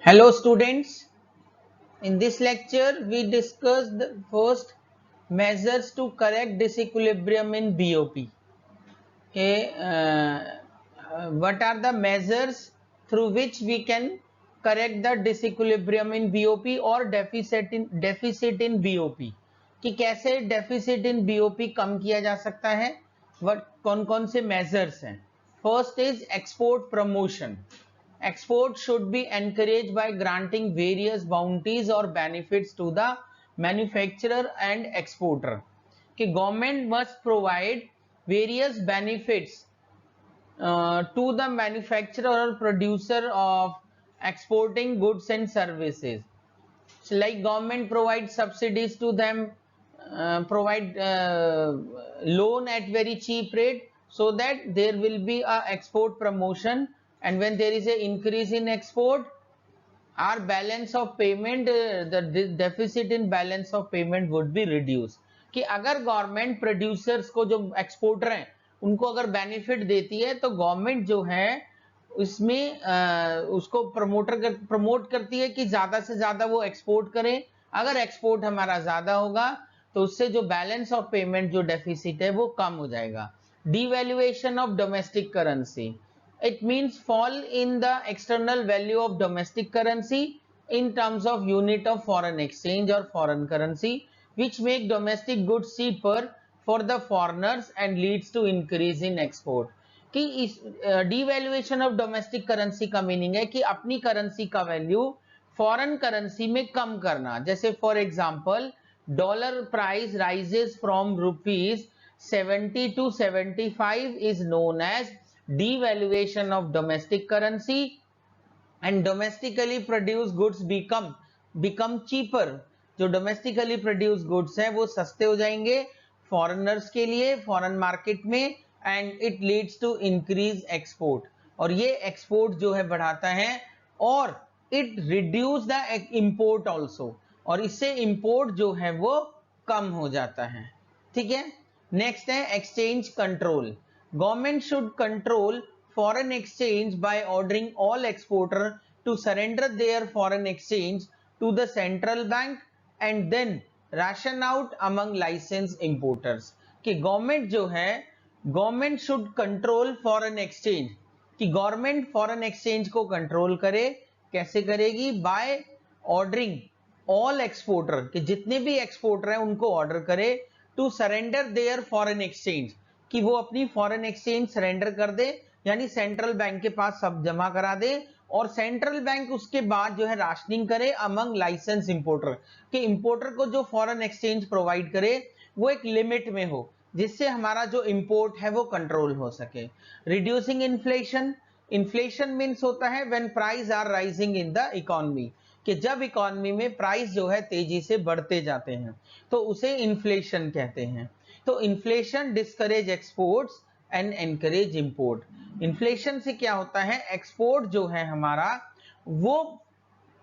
Hello students, in this lecture we discussed the first measures to correct disequilibrium in BOP. Okay, what are the measures through which we can correct the disequilibrium in BOP or deficit in BOP? कि कैसे deficit in BOP कम किया जा सकता है? कौन कौन से measures हैं? First is export promotion. Export should be encouraged by granting various bounties or benefits to the manufacturer and exporter. कि government must provide various benefits to the manufacturer or producer of exporting goods and services. So like government provides subsidies to them, provide loan at very cheap rate, so that there will be a export promotion, and when there is a increase in export, our balance of payment, the deficit in balance of payment would be reduced. कि अगर government producers को, जो exporter हैं, उनको अगर benefit देती है तो गवर्नमेंट जो है उसमें उसको प्रमोट करती है कि ज्यादा से ज्यादा वो एक्सपोर्ट करें. अगर एक्सपोर्ट हमारा ज्यादा होगा तो उससे जो बैलेंस ऑफ पेमेंट, जो डेफिसिट है, वो कम हो जाएगा. Devaluation of domestic currency. It means fall in the external value of domestic currency in terms of unit of foreign exchange or foreign currency, which make domestic goods cheaper for the foreigners and leads to increase in export. कि इस devaluation of domestic currency का meaning है कि अपनी currency का value foreign currency में कम करना. जैसे for example dollar price rises from rupees 70 to 75 is known as devaluation of domestic currency, and domestically produced goods become cheaper. जो domestically produced goods हैं वो सस्ते हो जाएंगे फॉरेनर्स के लिए, फॉरेन मार्केट में, and it leads to increase export. और ये एक्सपोर्ट जो है बढ़ाता है, और it reduce the import also, और इससे इंपोर्ट जो है वो कम हो जाता है. ठीक है. नेक्स्ट है exchange control. Government should control foreign exchange by ordering all exporter to surrender their foreign exchange to the central bank and then ration out among licensed importers. कि गवर्नमेंट जो है, government should control foreign exchange, कि government foreign exchange को control करे. कैसे करेगी? By ordering all exporter, कि जितने भी एक्सपोर्टर हैं उनको ऑर्डर करे to surrender their foreign exchange, कि वो अपनी फॉरेन एक्सचेंज सरेंडर कर दे, यानी सेंट्रल बैंक के पास सब जमा करा दे, और सेंट्रल बैंक उसके बाद जो है राशनिंग करे अमंग लाइसेंस इंपोर्टर, कि इंपोर्टर को जो फॉरेन एक्सचेंज प्रोवाइड करे वो एक लिमिट में हो, जिससे हमारा जो इंपोर्ट है वो कंट्रोल हो सके. Reducing inflation. इन्फ्लेशन मीन्स होता है when price are rising in the economy, कि जब इकोनॉमी में प्राइस जो है तेजी से बढ़ते जाते हैं तो उसे इन्फ्लेशन कहते हैं. तो inflation discourage exports and encourage import. Inflation से क्या होता है? एक्सपोर्ट जो है हमारा वो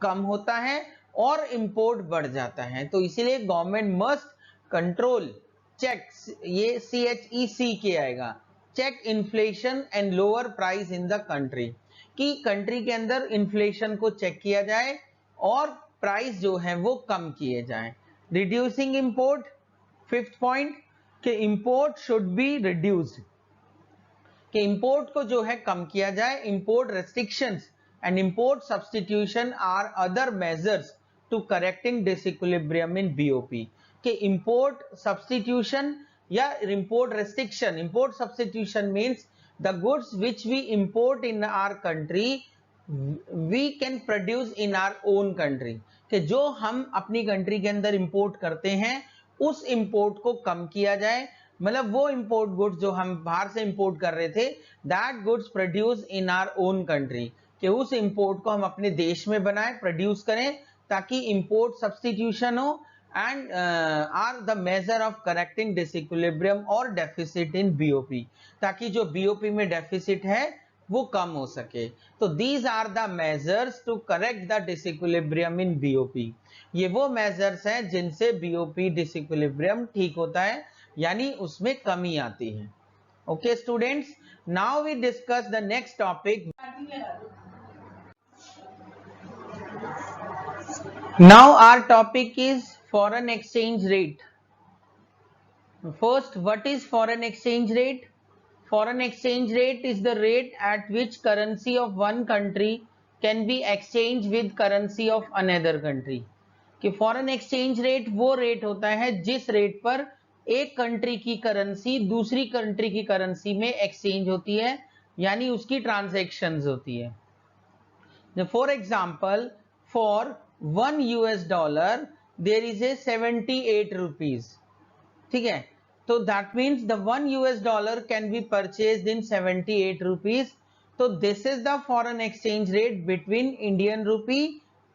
कम होता है और इंपोर्ट बढ़ जाता है. तो इसीलिए गवर्नमेंट मस्ट कंट्रोल, चेक, ये CHEC के आएगा, check inflation and lower price in the country, कि कंट्री के अंदर इन्फ्लेशन को चेक किया जाए और प्राइस जो है वो कम किए जाए. Reducing import. फिफ्थ पॉइंट, कि इंपोर्ट शुड बी रिड्यूस्ड, कि इंपोर्ट को जो है कम किया जाए. Import restrictions and import substitution are other measures to correcting disequilibrium in BOP. कि इंपोर्ट सब्स्टिट्यूशन या import restriction. Import substitution means the goods which we import in our country we can produce in our own country, कि जो हम अपनी country के अंदर import करते हैं उस इंपोर्ट को कम किया जाए. मतलब वो इंपोर्ट गुड्स जो हम बाहर से इंपोर्ट कर रहे थे, that goods produce in our own country, कि उस इंपोर्ट को हम अपने देश में बनाएं, प्रोड्यूस करें, ताकि इंपोर्ट सब्स्टिट्यूशन हो and are the measure of correcting disequilibrium और डेफिसिट इन बीओपी, ताकि जो बीओपी में डेफिसिट है वो कम हो सके. तो these are the measures to correct the disequilibrium in BOP. ये वो मेजर्स हैं जिनसे बीओपी डिसइक्विलिब्रियम ठीक होता है, यानी उसमें कमी आती है. Okay students, now we discuss the next topic. Now our topic is foreign exchange rate. First, what is foreign exchange rate? Foreign exchange rate is the rate at which currency of one country can be exchanged with currency of another country. कि foreign exchange rate वो rate होता है जिस rate पर एक country की currency दूसरी country की करेंसी में एक्सचेंज होती है, यानी उसकी ट्रांजैक्शंस होती है. For example, for $1 there is a 78 rupees. ठीक है, तो that means the $1 can be purchased in 78 rupees. तो this is the foreign exchange rate between Indian rupee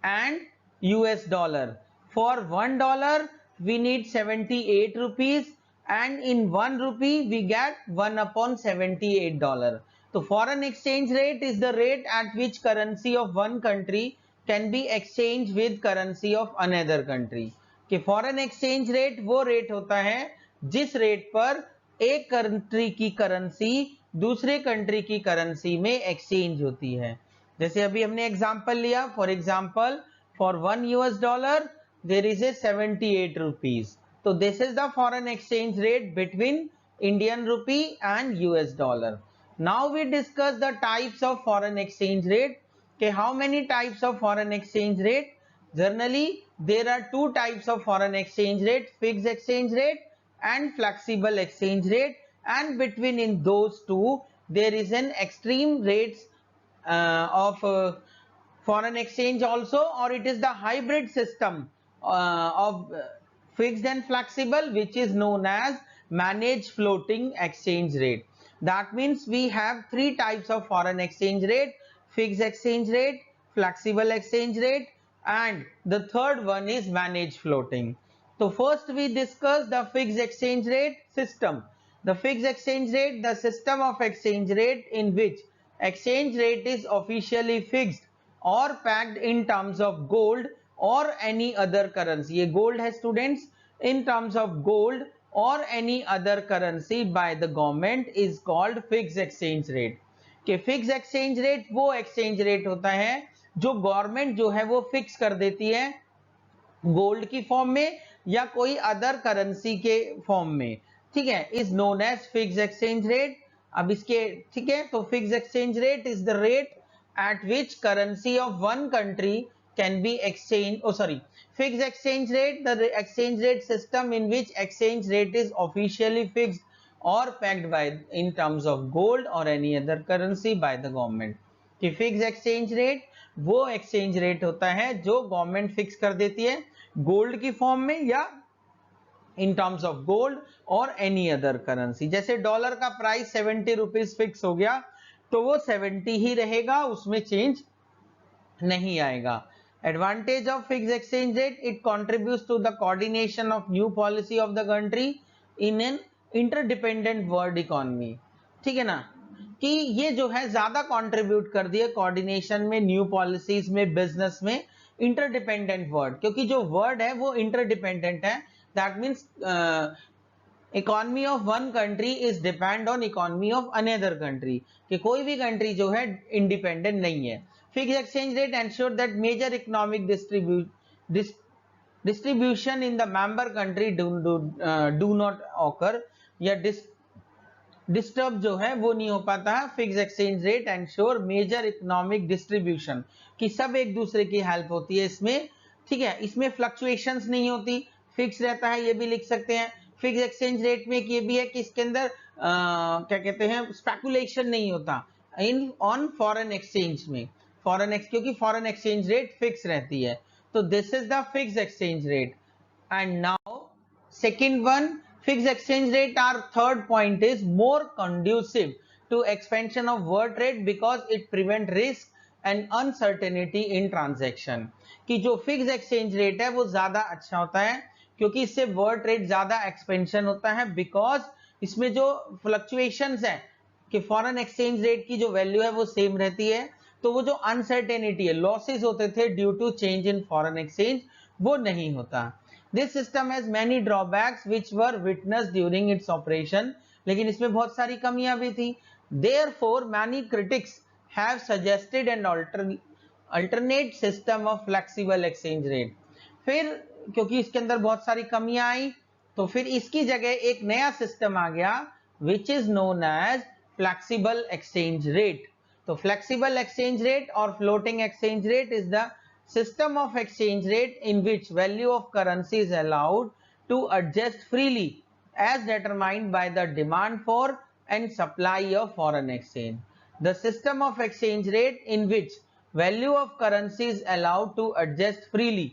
and US dollar. For $1 we need 78 rupees, and in 1 rupee we get 1/78. So foreign exchange rate is the rate at which currency of one country can be exchanged with currency of another country. कि foreign exchange rate वो rate होता है जिस rate पर एक country की currency दूसरे country की करेंसी में एक्सचेंज होती है. जैसे अभी हमने एग्जांपल लिया, for example for $1 there is a 78 rupees. So this is the foreign exchange rate between Indian rupee and US dollar. Now we discuss the types of foreign exchange rate. Okay, how many types of foreign exchange rate? Generally there are two types of foreign exchange rate, fixed exchange rate and flexible exchange rate, and between in those two there is an extreme rates of foreign exchange also, or it is the hybrid system of fixed and flexible, which is known as managed floating exchange rate. That means we have three types of foreign exchange rate: fixed exchange rate, flexible exchange rate, and the third one is managed floating. So first we discuss the fixed exchange rate system. The fixed exchange rate, the system of exchange rate in which exchange rate is officially fixed or pegged in terms of gold or any other currency. ये gold है students, in terms of gold or any other currency by the government is called fixed exchange rate. कि fixed exchange rate वो exchange rate होता है जो government जो है वो फिक्स कर देती है गोल्ड की फॉर्म में या कोई अदर करेंसी के फॉर्म में. ठीक है, is known as fix exchange rate. अब इसके ठीक है, तो fix exchange rate is the rate at which currency of one country can be exchanged. Oh sorry, fixed exchange rate, the exchange rate system in which exchange rate is officially fixed or pegged by in terms of gold or any other currency by the government. कि fix exchange rate वो exchange rate होता है जो government fix कर देती है gold की form में या इन टर्म्स ऑफ गोल्ड और एनी अदर करेंसी. जैसे डॉलर का प्राइस 70 रुपीज फिक्स हो गया तो वो 70 ही रहेगा, उसमें चेंज नहीं आएगा. Advantage of fix exchange rate, it contributes to the coordination of new policy of the country in an interdependent world economy. ठीक है ना, कि ये जो है ज्यादा कंट्रीब्यूट कर दिया कोऑर्डिनेशन में, न्यू पॉलिसीज में, बिजनेस में. इंटरडिपेंडेंट वर्ड, क्योंकि जो वर्ड है वो इंटरडिपेंडेंट है. That means economy of one country is depend on economy of another country, कि कोई भी कंट्री जो है इंडिपेंडेंट नहीं है. Fixed exchange rate ensure that major economic distribution in the member country do not occur, या disturb जो है वो नहीं हो पाता है. Fix exchange rate ensure major economic distribution, कि सब एक दूसरे की हेल्प होती है इसमें. ठीक है, इसमें फ्लक्चुएशंस नहीं होती, फिक्स रहता है, ये भी लिख सकते हैं. फिक्स एक्सचेंज रेट में ये भी है कि इसके अंदर क्या कहते हैं, स्पेकुलेशन नहीं होता इन ऑन फॉरेन एक्सचेंज में. क्योंकि फॉरेन एक्सचेंज रेट फिक्स रहती है. तो this is the fix exchange rate. And now second one, fixed exchange rate, our third point is more conducive to expansion of world trade because it prevent risk and uncertainty in transaction. कि जो fix exchange rate है वो ज्यादा अच्छा होता है क्योंकि इससे वर्ल्ड ट्रेड ज्यादा एक्सपेंशन होता है, बिकॉज इसमें जो फ्लक्चुएशंस है कि फॉरेन एक्सचेंज रेट की जो वैल्यू है वो सेम रहती है, तो वो जो अनसर्टेनिटी है, लॉसेस होते थे due to change in foreign exchange, वो नहीं होता. This system has many drawbacks which were witnessed during its operation. लेकिन इसमें बहुत सारी कमियां भी थी. Therefore, many critics have suggested an alternate system of flexible exchange rate. फिर क्योंकि इसके अंदर बहुत सारी कमियां आई तो फिर इसकी जगह एक नया सिस्टम आ गया which is known as flexible exchange rate. तो फ्लेक्सिबल एक्सचेंज रेट और floating exchange rate is the system of exchange rate in which value of currency is allowed to adjust freely as determined by the demand for and supply of foreign exchange. The system of exchange rate in which value of currency is allowed to adjust freely.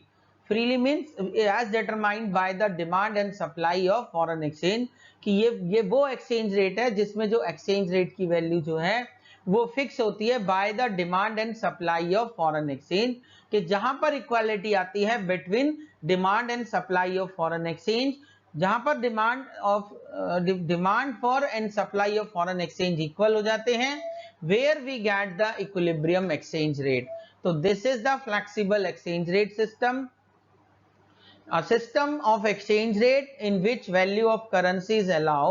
Freely means as determined by the demand and supply of foreign exchange, कि ये वो exchange rate है जिसमें जो exchange rate की value जो है वो फिक्स होती है by the demand and supply of foreign exchange, कि जहां पर इक्वालिटी आती है between demand and supply of foreign exchange, जहां पर demand for and supply of foreign exchange equal हो जाते हैं, where we get the equilibrium exchange rate. तो this is the flexible exchange rate system, a system of exchange rate in which value of currencies allow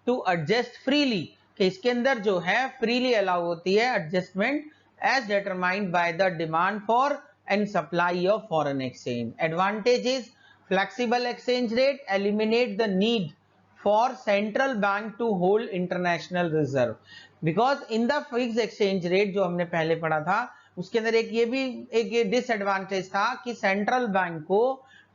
to adjust freely, कि इसके अंदर जो है freely allow होती है adjustment as determined by the demand for and supply of foreign exchange. Advantage is flexible exchange rate eliminate the need for central bank to hold international reserve, because in the fixed exchange rate जो हमने पहले पढ़ा था उसके अंदर एक ये भी एक डिसएडवांटेज था कि सेंट्रल बैंक को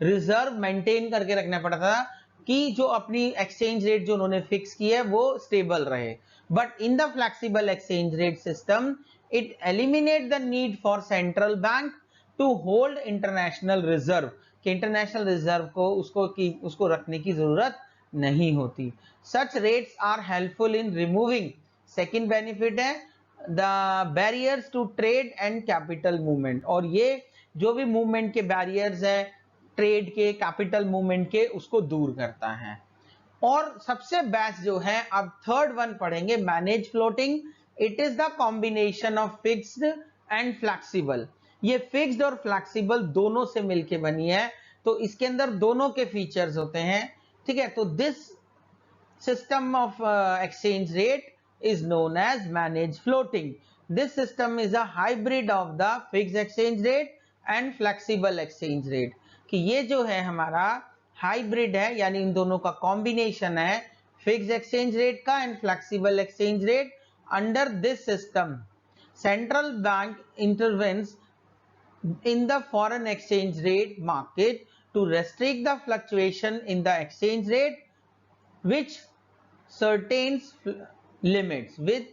रिजर्व मेंटेन करके रखना पड़ता था कि जो अपनी एक्सचेंज रेट जो उन्होंने फिक्स की है वो स्टेबल रहे। But in the flexible exchange rate system it eliminate the need for central bank to hold international reserve, कि इंटरनेशनल रिजर्व को उसको रखने की जरूरत नहीं होती। Such rates are helpful in removing, second benefit है the barriers to trade and capital movement, और ये जो भी मूवमेंट के बैरियर्स है ट्रेड के कैपिटल मूवमेंट के उसको दूर करता है। और सबसे बेस्ट जो है अब थर्ड वन पढ़ेंगे manage floating. It is the combination of fixed and flexible, ये फिक्स्ड और फ्लेक्सिबल दोनों से मिलके बनी है, तो इसके अंदर दोनों के फीचर्स होते हैं, ठीक है। तो this system of exchange rate is known as managed floating. This system is a hybrid of the fixed exchange rate and flexible exchange rate, कि ये जो है हमारा हाइब्रिड है यानी इन दोनों का कॉम्बिनेशन है फिक्स्ड एक्सचेंज रेट का and flexible exchange rate. Under this system central bank intervenes in the foreign exchange rate market to restrict the fluctuation in the exchange rate which certain limits with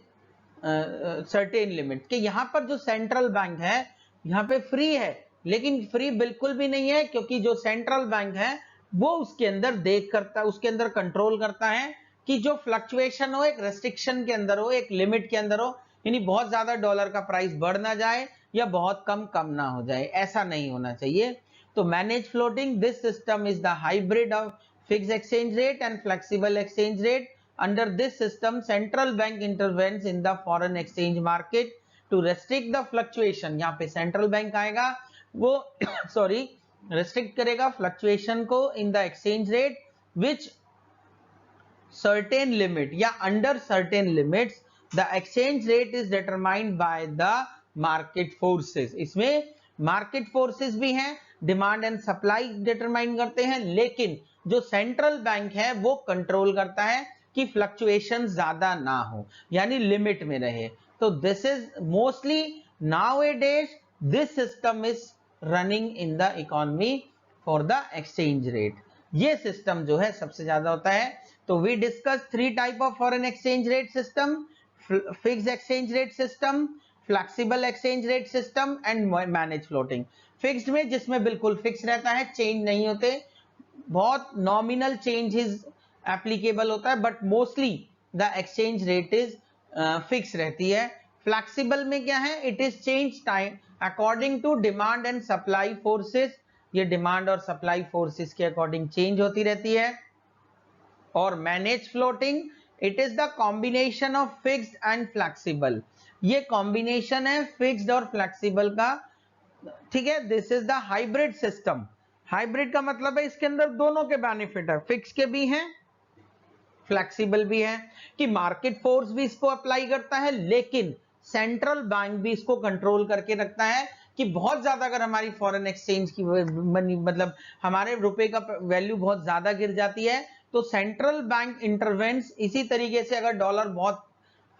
certain limits, कि यहां पर जो central bank है यहां पे free है, लेकिन free बिल्कुल भी नहीं है, क्योंकि जो सेंट्रल बैंक है वो उसके अंदर देख करता है, उसके अंदर कंट्रोल करता है कि जो फ्लक्चुएशन हो एक रेस्ट्रिक्शन के अंदर हो, एक लिमिट के अंदर हो, यानी बहुत ज्यादा डॉलर का प्राइस बढ़ ना जाए या बहुत कम ना हो जाए, ऐसा नहीं होना चाहिए। तो manage floating, this system is the hybrid of fixed exchange rate and flexible exchange rate. Under this system, central bank intervenes in the foreign exchange market to restrict the fluctuation. यहाँ पे central bank आएगा वो restrict करेगा fluctuation को in the exchange rate which certain limit या under certain limits the exchange rate is determined by the market forces. इसमें market forces भी हैं, demand and supply determine करते हैं, लेकिन जो central bank है वो control करता है कि फ्लक्चुएशन ज्यादा ना हो, यानी लिमिट में रहे। तो this is mostly nowadays this system is running in the economy for the exchange rate, ये सिस्टम जो है सबसे ज्यादा होता है। तो we discuss three type of foreign exchange rate system, fixed exchange rate system, flexible exchange rate system and manage floating. Fixed में जिसमें बिल्कुल फिक्स रहता है, चेंज नहीं होते, बहुत नॉमिनल चेंजेस एप्लीकेबल होता है, but mostly the exchange rate is fix रहती है। फ्लेक्सिबल में क्या है, it is change time according to demand and supply forces, ये डिमांड और सप्लाई फोर्सेस के अकॉर्डिंग चेंज होती रहती है। और manage floating, it is the combination of fixed and flexible, ये कॉम्बिनेशन है फिक्स्ड और फ्लेक्सिबल का, ठीक है। This is the hybrid system. Hybrid का मतलब है इसके अंदर दोनों के बेनिफिट है, फिक्स के भी हैं फ्लेक्सिबल भी है, कि मार्केट फोर्स भी इसको अप्लाई करता है, लेकिन सेंट्रल बैंक भी इसको कंट्रोल करके रखता है कि बहुत ज्यादा अगर हमारी फॉरेन एक्सचेंज की मनी मतलब हमारे रुपए का वैल्यू बहुत ज्यादा गिर जाती है तो सेंट्रल बैंक इंटरवेंस। इसी तरीके से अगर डॉलर बहुत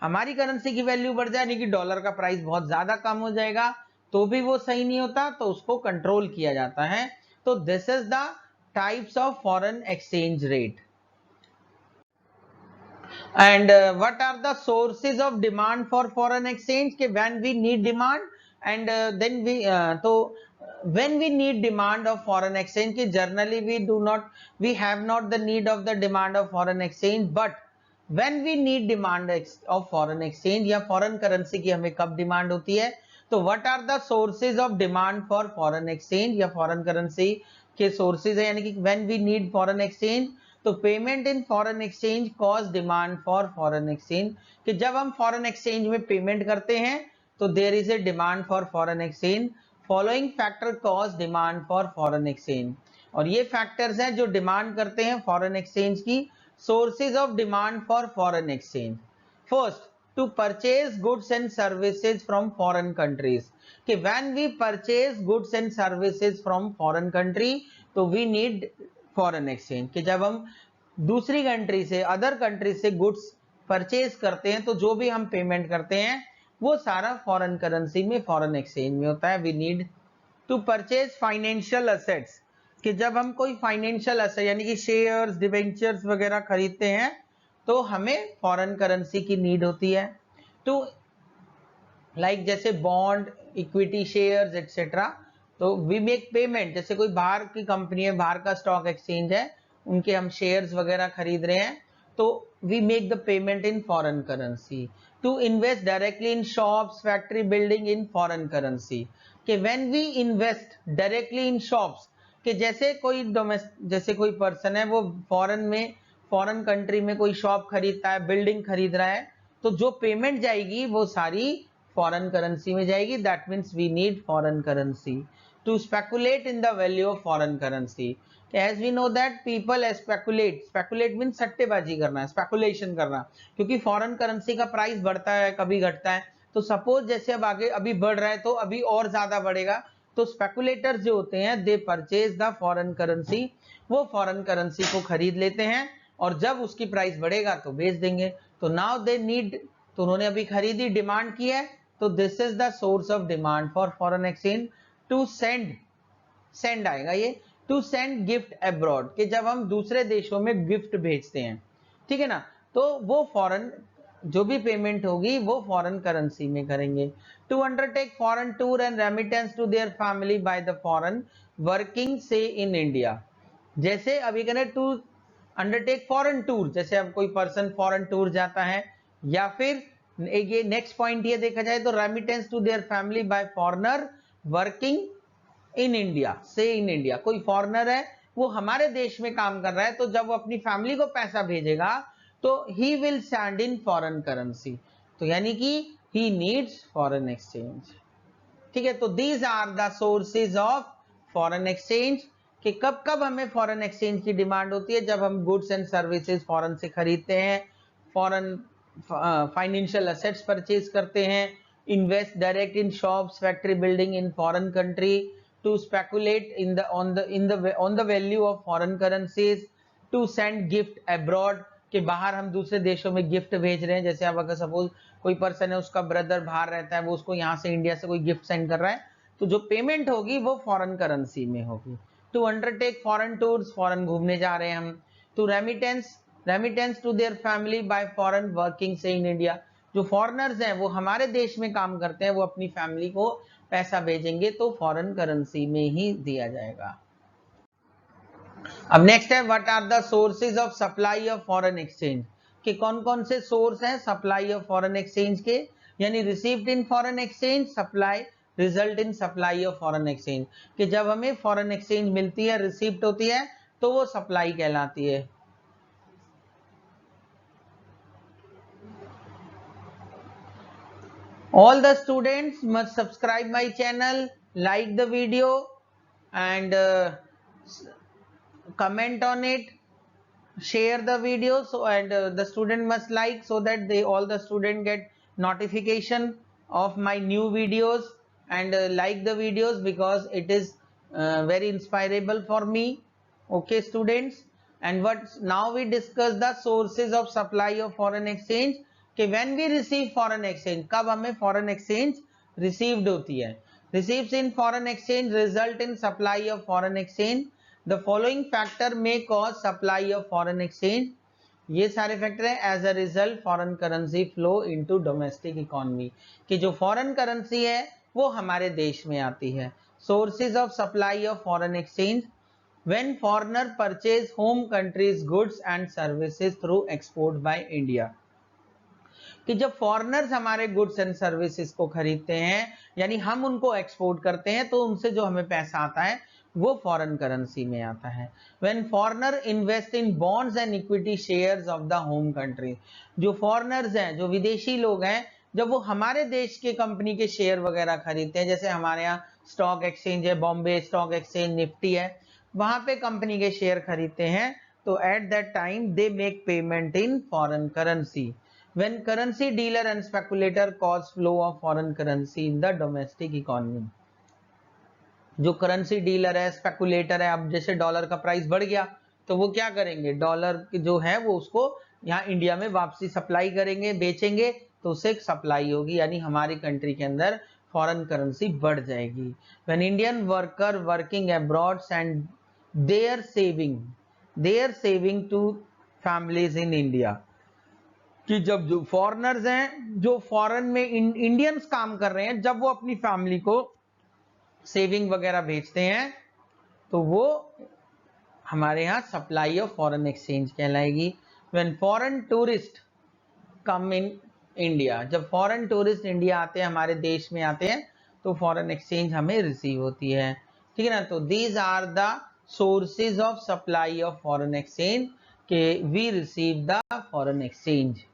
हमारी करेंसी की वैल्यू बढ़ जाए यानी कि डॉलर का प्राइस बहुत ज्यादा कम हो जाएगा तो भी वो सही नहीं होता, तो उसको कंट्रोल किया जाता है। तो this is the types of foreign exchange rate. And what are the sources of demand for foreign exchange के when we need demand and then we तो when we need demand of foreign exchange कि generally we have not the need of the demand of foreign exchange, but when we need demand of foreign exchange या foreign currency की हमें कब demand होती है, तो what are the sources of demand for foreign exchange या foreign currency के sources है यानी कि when we need foreign exchange तो payment in foreign exchange cause demand for foreign exchange कि जब हम फॉरेन एक्सचेंज में पेमेंट करते हैं तो there is a demand for foreign exchange. Following factor cause demand for foreign exchange और ये फैक्टर्स हैं जो डिमांड करते हैं फॉरेन एक्सचेंज की। Sources of demand for foreign exchange, first to purchase goods and services from foreign countries कि when we purchase goods and services from foreign country तो we need foreign exchange कि जब हम दूसरी country से other country से goods purchase करते हैं तो जो भी हम पेमेंट करते हैं वो सारा फॉरेन करेंसी में फॉरेन एक्सचेंज में होता है। We need to purchase financial assets कि जब हम कोई फाइनेंशियल एसेट यानी कि शेयर्स डिबेंचर्स वगैरह खरीदते हैं तो हमें फॉरेन करेंसी की नीड होती है। टू लाइक जैसे बॉन्ड इक्विटी शेयर्स एक्सेट्रा तो वी मेक पेमेंट जैसे कोई बाहर की कंपनी है बाहर का स्टॉक एक्सचेंज है उनके हम शेयर्स वगैरह खरीद रहे हैं तो we make the payment in foreign currency. To invest directly in shops factory building in foreign currency कि when we invest directly in shops कि जैसे कोई पर्सन है वो फॉरेन कंट्री में कोई शॉप खरीदता है बिल्डिंग खरीद रहा है तो जो पेमेंट जाएगी वो सारी फॉरेन करेंसी में जाएगी। That means we need foreign currency. To speculate in the value of foreign currency as we know that people speculate means सट्टेबाजी करना, स्पेकुलेशन करना क्योंकि फॉरेन करेंसी का प्राइस बढ़ता है कभी घटता है तो सपोज जैसे अब आगे अभी बढ़ रहा है तो अभी और ज्यादा बढ़ेगा तो स्पेकुलेटर्स जो होते हैं दे परचेज द फॉरेन करेंसी, वो फॉरेन करेंसी को खरीद लेते हैं और जब उसकी प्राइस बढ़ेगा तो बेच देंगे। तो नाउ दे नीड तो उन्होंने अभी खरीदी डिमांड की है तो this is the source of demand for foreign exchange. To send आएगा ये टू सेंड गिफ्ट अब्रॉड कि जब हम दूसरे देशों में गिफ्ट भेजते हैं ठीक है ना तो वो फॉरेन जो भी पेमेंट होगी वो फॉरेन करेंसी में करेंगे। To undertake foreign tour and remittance to their family by the foreign working से इन इंडिया जैसे अभी कहने टू अंडरटेक फॉरेन टूर जैसे अब कोई पर्सन फॉरेन टूर जाता है या फिर ये नेक्स्ट पॉइंट ये देखा जाए तो remittance to their family by foreigner working in India से इन इंडिया कोई फॉरेनर है वो हमारे देश में काम कर रहा है तो जब वो अपनी फैमिली को पैसा भेजेगा तो he will stand in foreign currency तो यानी कि ही नीड्स फॉरेन एक्सचेंज। ठीक है तो these are the sources of foreign exchange कि कब कब हमें फॉरेन एक्सचेंज की डिमांड होती है जब हम गुड्स एंड सर्विसेज फॉरेन से खरीदते हैं, फॉरेन फाइनेंशियल एसेट्स परचेज करते हैं, invest direct in shops factory building in foreign country, to speculate on the value of foreign currencies, to send gift abroad कि बाहर हम दूसरे देशों में गिफ्ट भेज रहे हैं जैसे अब अगर सपोज कोई पर्सन है उसका ब्रदर बाहर रहता है वो उसको यहाँ से इंडिया से कोई गिफ्ट सेंड कर रहा है तो जो पेमेंट होगी वो फॉरेन करेंसी में होगी। To undertake foreign tours foreign घूमने जा रहे हैं हम। To remittance to their family by foreign working से इन इंडिया जो फॉरेनर्स हैं वो हमारे देश में काम करते हैं वो अपनी फैमिली को पैसा भेजेंगे तो फॉरेन करेंसी में ही दिया जाएगा। अब नेक्स्ट है what are the sources of supply of foreign exchange कि कौन कौन से सोर्स हैं सप्लाई ऑफ फॉरेन एक्सचेंज के यानी received in foreign exchange supply result in supply of foreign exchange कि जब हमें फॉरेन एक्सचेंज मिलती है रिसीव्ड होती है तो वो सप्लाई कहलाती है। All the students must subscribe my channel, like the video and comment on it, share the video so and the student must like so that all the student get notification of my new videos and like the videos because it is very inspirable for me. Okay students, and what now we discuss the sources of supply of foreign exchange. कि when we receive foreign exchange, कब हमें foreign exchange received होती है. Receipts in foreign exchange result in supply of foreign exchange. The following factor may cause supply of foreign exchange. ये सारे factor है. As a result foreign currency flow into domestic economy, कि जो foreign currency है वो हमारे देश में आती है. Sources of supply of foreign exchange. When foreigner purchase home countries goods and services through export by India, कि जब फॉरेनर्स हमारे गुड्स एंड सर्विसेज को खरीदते हैं यानी हम उनको एक्सपोर्ट करते हैं तो उनसे जो हमें पैसा आता है वो फॉरेन करेंसी में आता है. When foreigner invest in bonds and equity shares of the home country, जो फॉरेनर्स हैं, जो विदेशी लोग हैं, जब वो हमारे देश के कंपनी के शेयर वगैरह खरीदते हैं, जैसे हमारे यहाँ स्टॉक एक्सचेंज है, बॉम्बे स्टॉक एक्सचेंज, निफ्टी है, वहां पे कंपनी के शेयर खरीदते हैं, तो at that time they make payment in foreign currency. When currency dealer and speculator cause flow of foreign currency in the domestic economy, जो करेंसी डीलर है, स्पेकुलेटर है, अब जैसे डॉलर का प्राइस बढ़ गया तो वो क्या करेंगे, डॉलर जो है वो उसको यहाँ इंडिया में वापसी सप्लाई करेंगे, बेचेंगे, तो उससे सप्लाई होगी, यानी हमारी कंट्री के अंदर फॉरेन करेंसी बढ़ जाएगी. When Indian worker working abroad and their saving to families in India, कि जब जो फॉरेनर्स हैं, जो फॉरेन में इंडियंस काम कर रहे हैं, जब वो अपनी फैमिली को सेविंग वगैरह भेजते हैं तो वो हमारे यहाँ सप्लाई ऑफ फॉरेन एक्सचेंज कहलाएगी. When foreign tourist come in India, जब फॉरेन टूरिस्ट इंडिया आते हैं, हमारे देश में आते हैं, तो फॉरेन एक्सचेंज हमें रिसीव होती है. ठीक है ना. तो these are the sources of supply of foreign exchange, के we receive the foreign exchange.